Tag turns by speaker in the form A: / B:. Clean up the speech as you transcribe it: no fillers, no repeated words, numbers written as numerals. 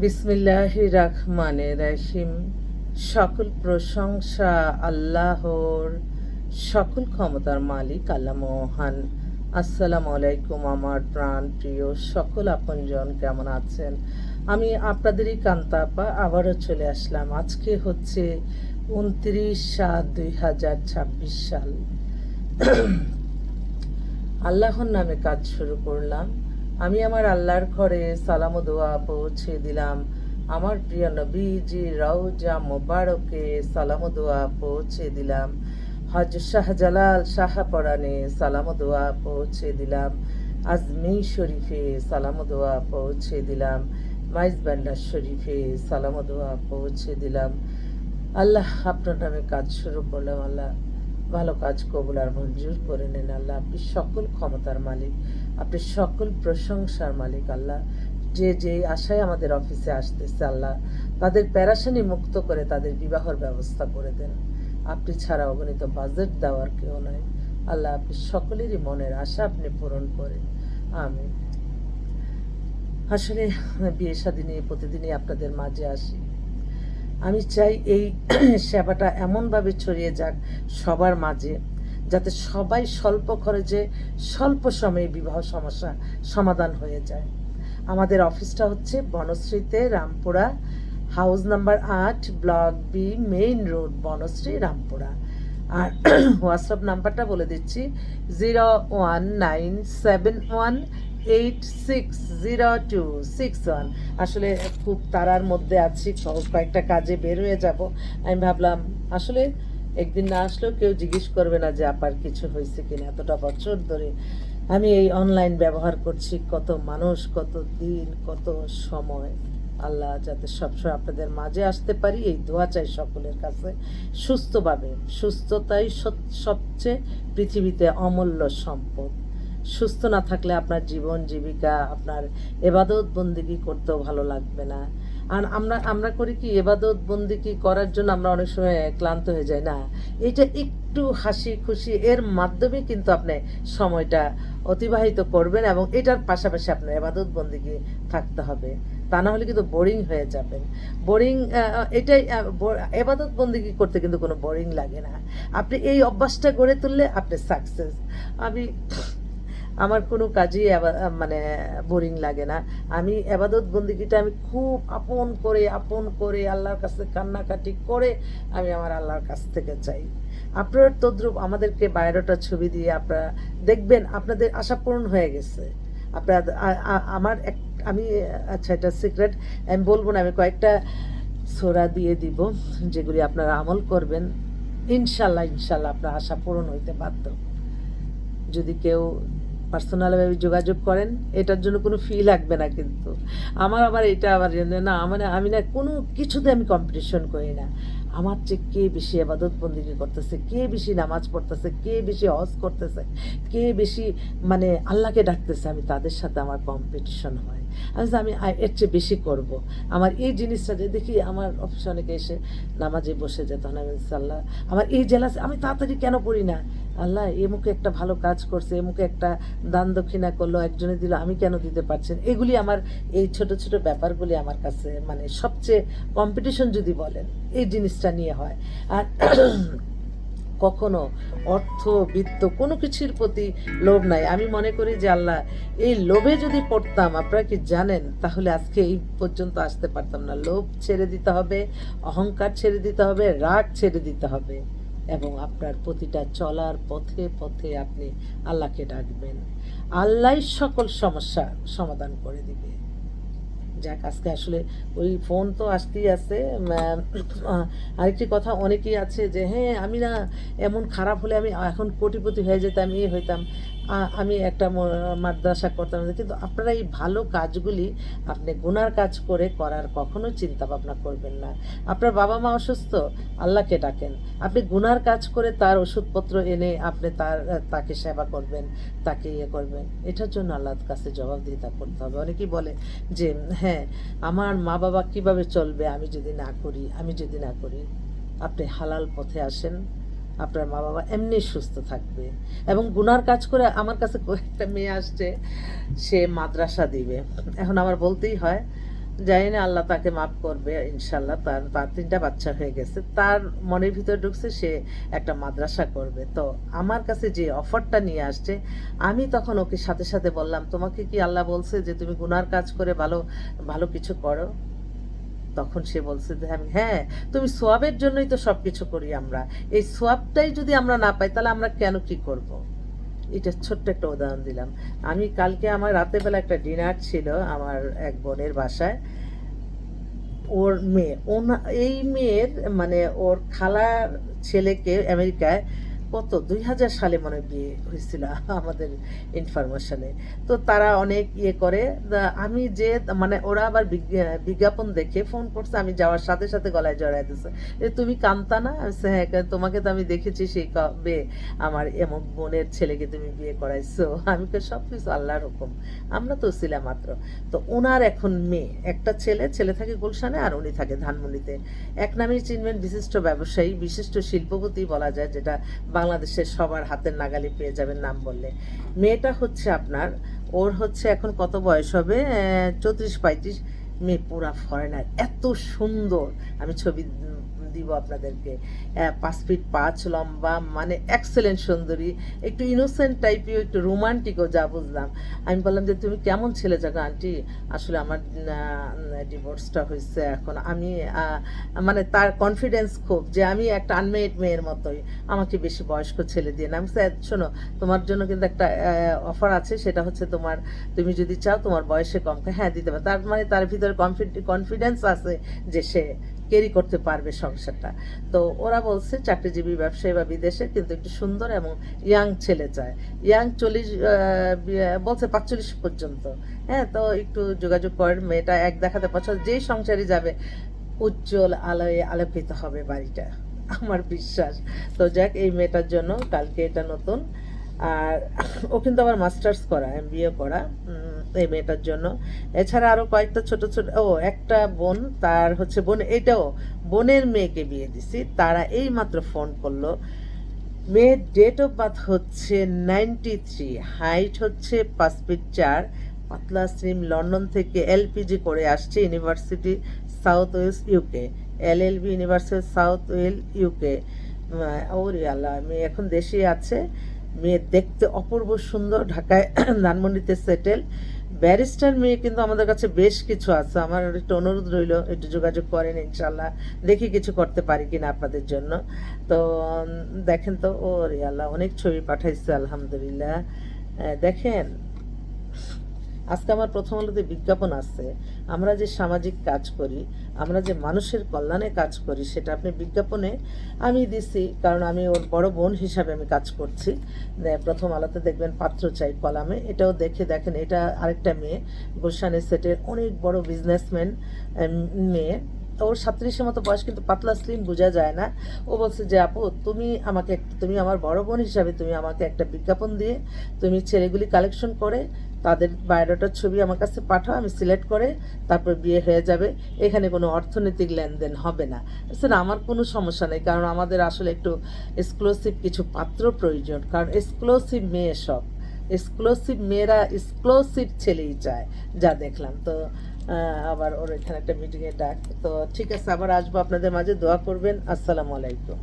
A: বিসমিল্লাহির রহমানির রহিম। সকল প্রশংসা আল্লাহর, সকল ক্ষমতার মালিক আল্লাহ মহান। আসসালামু আলাইকুম আমার প্রাণ প্রিয় সকল আপনজন, কেমন আছেন? আমি আপনাদেরই কান্তাপা আবারও চলে আসলাম। আজকে হচ্ছে 29/7/2026 সাল। আল্লাহর নামে কাজ শুরু করলাম। আমি আমার আল্লাহর ঘরে সালাম ও দোয়া পৌঁছে দিলাম। আমার প্রিয় নবীজি রওজা মোবারকে সালাম ও দোয়া পৌঁছে দিলাম। হযরত শাহজালাল শাহপরানে সালাম ও দোয়া পৌঁছে দিলাম। আজমির শরীফে সালাম ও দোয়া পৌঁছে দিলাম। মাইজবান্ডার শরীফে সালাম ও দোয়া পৌঁছে দিলাম। আল্লাহ, আপনার নামে কাজ শুরু করলাম। আল্লাহ, ভালো কাজ কবুল আর মঞ্জুর করে নেন। আল্লাহ, আপনি সকল ক্ষমতার মালিক, আপনি সকল প্রশংসার মালিক। আল্লাহ, যে যে আশায় আমাদের অফিসে আসতেছে, আল্লাহ তাদের প্যারাশানি মুক্ত করে তাদের বিবাহর ব্যবস্থা করে দেন। আপনি ছাড়া অগণিত বাজেট দেওয়ার কেউ নাই। আল্লাহ, আপনি সকলেরই মনের আশা আপনি পূরণ করেন। আমিন। আসলে বিয়ে শাদী নিয়ে প্রতিদিনই আপনাদের মাঝে আসি। আমি চাই এই সেবাটা এমনভাবে ছড়িয়ে যাক সবার মাঝে, যাতে সবাই স্বল্প খরচে স্বল্প সময়ে বিবাহ সমস্যা সমাধান হয়ে যায়। আমাদের অফিসটা হচ্ছে বনশ্রীতে, Rampura, house number 8, block B, main road, Banasree, Rampura. আর হোয়াটসঅ্যাপ নাম্বারটা বলে দিচ্ছি, 01971860261। আসলে খুব তাড়ার মধ্যে আছি, কয়েকটা কাজে বের হয়ে যাব। আমি ভাবলাম আসলে একদিন না আসলেও কেউ জিজ্ঞেস করবে না যে আপার কিছু হয়েছে কিনা। এতটা বছর ধরে আমি এই অনলাইন ব্যবহার করছি, কত মানুষ, কত দিন, কত সময়। আল্লাহ যাতে সবসময় আপনাদের মাঝে আসতে পারি, এই দোয়া চাই সকলের কাছে। সুস্থভাবে, সুস্থতাই সবচেয়ে পৃথিবীতে অমূল্য সম্পদ। সুস্থ না থাকলে আপনার জীবন জীবিকা, আপনার এবাদত বন্দিগি করতেও ভালো লাগবে না। আর আমরা আমরা করি কি, এবাদত বন্দিগি করার জন্য আমরা অনেক সময় ক্লান্ত হয়ে যাই না। এটা একটু হাসি খুশি এর মাধ্যমে কিন্তু আপনি সময়টা অতিবাহিত করবেন, এবং এটার পাশাপাশি আপনার এবাদত বন্দিগি থাকতে হবে। তা না হলে কিন্তু বোরিং হয়ে যাবেন। বোরিং, এটাই এবাদত বন্দিগি করতে কিন্তু কোনো বোরিং লাগে না। আপনি এই অভ্যাসটা গড়ে তুললে আপনি সাকসেস। আমি আমার কোনো কাজই মানে বোরিং লাগে না। আমি এবাদত বন্দিগিটা আমি খুব আপন করে আল্লাহর কাছে কান্নাকাটি করে আমি আমার আল্লাহর কাছ থেকে চাই। আপনার তদ্রুপ আমাদেরকে বায়োডাটা ছবি দিয়ে আপনারা দেখবেন আপনাদের আশা পূরণ হয়ে গেছে। আপনার আমার আমি, আচ্ছা এটা সিক্রেট আমি বলবো না, আমি কয়েকটা সূরা দিয়ে দিব যেগুলি আপনারা আমল করবেন। ইনশাল্লাহ ইনশাল্লাহ আপনার আশা পূরণ হইতে বাধ্য। যদি কেউ পার্সোনালভাবে যোগাযোগ করেন, এটার জন্য কোনো ফি লাগবে না। কিন্তু আবার এটা আবার না, মানে আমি না কোনো কিছুতে আমি কম্পিটিশন করি না। আমার চেয়ে কে বেশি ইবাদত বন্দেগী করতেছে, কে বেশি নামাজ পড়তেছে, কে বেশি হজ করতেছে, কে বেশি মানে আল্লাহকে ডাকতেছে, আমি তাদের সাথে আমার কম্পিটিশন হয়। আমি এর চেয়ে বেশি করব। আমার এই জিনিসটা যে দেখি আমার অফিসে অনেকে এসে নামাজে বসে যেত না, আল্লাহ আমার এই জেলাসে আমি তাড়াতাড়ি কেন পড়ি না। আল্লাহ এমুকে একটা ভালো কাজ করছে, এমুকে একটা দান দক্ষিণা করলো, একজনে দিল, আমি কেন দিতে পারছেন। এগুলি আমার এই ছোট ছোট ব্যাপারগুলি আমার কাছে মানে সবচেয়ে কম্পিটিশন যদি বলেন এই জিনিসটা নিয়ে হয়। আর কখনো অর্থ বিত্ত কোনো কিছুর প্রতি লোভ নাই। আমি মনে করি যে আল্লাহ এই লোভে যদি পড়তাম, আপনারা কি জানেন, তাহলে আজকে এই পর্যন্ত আসতে পারতাম না। লোভ ছেড়ে দিতে হবে, অহংকার ছেড়ে দিতে হবে, রাগ ছেড়ে দিতে হবে, এবং আপনার প্রতিটা চলার পথে পথে আপনি আল্লাহকে ডাকবেন। আল্লাহ সকল সমস্যা সমাধান করে দিবে। যাক, আজকে আসলে ওই ফোন তো আসতেই আছে। আরেকটি কথা, অনেকেই আছে যে হ্যাঁ আমি না এমন খারাপ হলে আমি এখন কোটিপতি হয়ে যেতাম, হইতাম, আমি একটা মাদ্রাসা করতাম। কিন্তু আপনারা এই ভালো কাজগুলি আপনি গুনার কাজ করে করার কখনো চিন্তা ভাবনা করবেন না। আপনার বাবা মা অসুস্থ, আল্লাহকে ডাকেন। আপনি গুনার কাজ করে তার ওষুধপত্র এনে আপনি তাকে সেবা করবেন, তাকে করবেন, এটার জন্য আল্লাহর কাছে জবাবদিহিতা করতে হবে। অনেকেই বলে যে হ্যাঁ আমার মা বাবা কিভাবে চলবে আমি যদি না করি। আপনি হালাল পথে আসেন, আপনার মা বাবা এমনি সুস্থ থাকবে। এবং গুনার কাজ করে আমার কাছে একটা মেয়ে আসছে, সে মাদ্রাসা দিবে। এখন আমার বলতেই হয়, জানি না আল্লাহ তাকে মাফ করবে ইনশাল্লাহ। তার তার 3টা বাচ্চা হয়ে গেছে, তার মনের ভিতর ঢুকছে সে একটা মাদ্রাসা করবে। তো আমার কাছে যে অফারটা নিয়ে আসছে, আমি তখন ওকে সাথে সাথে বললাম, তোমাকে কি আল্লাহ বলছে যে তুমি গুনার কাজ করে ভালো ভালো কিছু করো? তখন সে বলছে যে হ্যাঁ, তুমি সোয়াবের জন্যই তো সব কিছু করি আমরা, এই সোয়াবটাই যদি আমরা না পাই তাহলে আমরা কেন কি করব? এটা ছোট্ট একটা উদাহরণ দিলাম। আমি কালকে আমার রাতের বেলা একটা ডিনার ছিল আমার এক বোনের বাসায়। ওর মেয়ে এই মেয়ের মানে ওর খালার ছেলেকে আমেরিকায় কত 2000 সালে মনে হয় বিয়ে হয়েছিল আমাদের ইনফরমেশনে। তো তারা অনেক ইয়ে করে। আমি যে মানে ওরা আবার বিজ্ঞাপন দেখে ফোন করছে, আমি যাওয়ার সাথে সাথে গলায় জড়াই দিচ্ছে, তুমি কান্তা না? আমি বলছি, হ্যাঁ, তোমাকে তো আমি দেখেছি সেই কবে আমার এমন বোনের ছেলেকে তুমি বিয়ে করাইছো। আমি তো সব কিছু আল্লাহর হুকুম, আমরা তো ছিলাম মাত্র। তো ওনার এখন মেয়ে, একটা ছেলে, ছেলে থাকে গুলশানে আর উনি থাকে ধানমন্ডিতে। এক নামেই চিনবেন, বিশিষ্ট ব্যবসায়ী, বিশিষ্ট শিল্পপতি বলা যায়, যেটা বাংলাদেশের সবার হাতের নাগালে পেয়ে যাবেন নাম বললে। মেয়েটা হচ্ছে আপনার, ওর হচ্ছে এখন কত বয়স হবে, 34-35। মেয়ে পুরা ফরেনার, এত সুন্দর। আমি ছবি দিব আপনাদেরকে। 5 ফিট 5 লম্বা, মানে এক্সেলেন্ট সুন্দরী, একটু ইনোসেন্ট টাইপের, একটু রোমান্টিকও, যা বুঝলাম। আমি বললাম যে তুমি কেমন ছেলে জানো আন্টি? আসলে আমার ডিভোর্সটা হয়েছে এখন। আমি মানে তার কনফিডেন্স খুব, যে আমি একটা আনমেরিড মেয়ের মতোই, আমাকে বেশি বয়স্ক ছেলে দিয়ে না। আমি শোনো, তোমার জন্য কিন্তু একটা অফার আছে, সেটা হচ্ছে তুমি যদি চাও তোমার বয়সে কম, হ্যাঁ দিতে পারো। তার মানে তার ভিতরে কনফিডেন্স আছে যে সে ক্যারি করতে পারবে সংসারটা। তো ওরা বলছে চাকরিজীবী, ব্যবসায়ী বা বিদেশে, কিন্তু একটু সুন্দর এবং ইয়াং ছেলে চায়। ইয়াং 40, বলছে 45 পর্যন্ত। হ্যাঁ, তো একটু যোগাযোগ করেন। মেয়েটা এক দেখাতে পছন্দ, যেই সংসারে যাবে উজ্জ্বল আলোয় আলোকিত হবে বাড়িটা, আমার বিশ্বাস। তো যাক, এই মেয়েটার জন্য কালকে এটা নতুন। আর ও কিন্তু আবার মাস্টার্স করা, এমবিএ করা, এই মেয়েটার জন্য। এছাড়া আরও কয়েকটা ছোট ছোট, একটা বোন, তার হচ্ছে বোন, এটাও বোনের মেয়েকে বিয়ে দিছি, তারা এই মাত্র ফোন করলো। মেয়ের ডেট অফ বার্থ হচ্ছে 93, হাইট হচ্ছে 5 ফিট 4, পাতলা স্লিম, লন্ডন থেকে এলপিজি করে আসছে, university south Wales UK, LLB university south Wales UK. ওরে আল্লাহ, মেয়ে এখন দেশে আছে। মেয়ে দেখতে অপূর্ব সুন্দর, ঢাকায় ধানমন্ডিতে সেটেল, ব্যারিস্টার মেয়ে। কিন্তু আমাদের কাছে বেশ কিছু আছে, আমার একটু অনুরোধ রইল, একটু যোগাযোগ করেন ইনশাল্লাহ, দেখি কিছু করতে পারি কিনা আপনাদের জন্য। তো দেখেন তো, ও রে আল্লাহ, অনেক ছবি পাঠাইছে আলহামদুলিল্লাহ। দেখেন, আজকে আমার প্রথম আলোতে বিজ্ঞাপন আছে। আমরা যে সামাজিক কাজ করি, আমরা যে মানুষের কল্যাণে কাজ করি, সেটা আপনি বিজ্ঞাপনে আমি দিছি, কারণ আমি ওর বড় বোন হিসাবে আমি কাজ করছি। প্রথম আলোতে দেখবেন পাত্র চাই কলামে, এটাও দেখে দেখেন। এটা আরেকটা মেয়ে, গুলশানের সেটের অনেক বড় বিজনেসম্যান মেয়ে। ওর 37-এর মতো বয়স, কিন্তু পাতলা স্লিম, বোঝা যায় না। ও বলছে যে আপু, তুমি আমার বড় বোন হিসাবে তুমি আমাকে একটা বিজ্ঞাপন দিয়ে তুমি ছেলেগুলি কালেকশন করে তাদের বায়োডাটার ছবি আমার কাছে পাঠাও, আমি সিলেক্ট করে তারপর বিয়ে হয়ে যাবে, এখানে কোনো অর্থনৈতিক লেনদেন হবে না। স্যার, আমার কোনো সমস্যা নেই, কারণ আমাদের আসলে একটু এক্সক্লুসিভ কিছু পাত্র প্রয়োজন, কারণ এক্সক্লুসিভ মেয়ে সব, এক্সক্লুসিভ মেয়েরা এক্সক্লুসিভ ছেলেই চায়, যা দেখলাম। তো আবার ওর এখানে একটা মিটিংয়ে ডাক। তো ঠিক আছে, আবার আসবো আপনাদের মাঝে, দোয়া করবেন। আসসালামু আলাইকুম।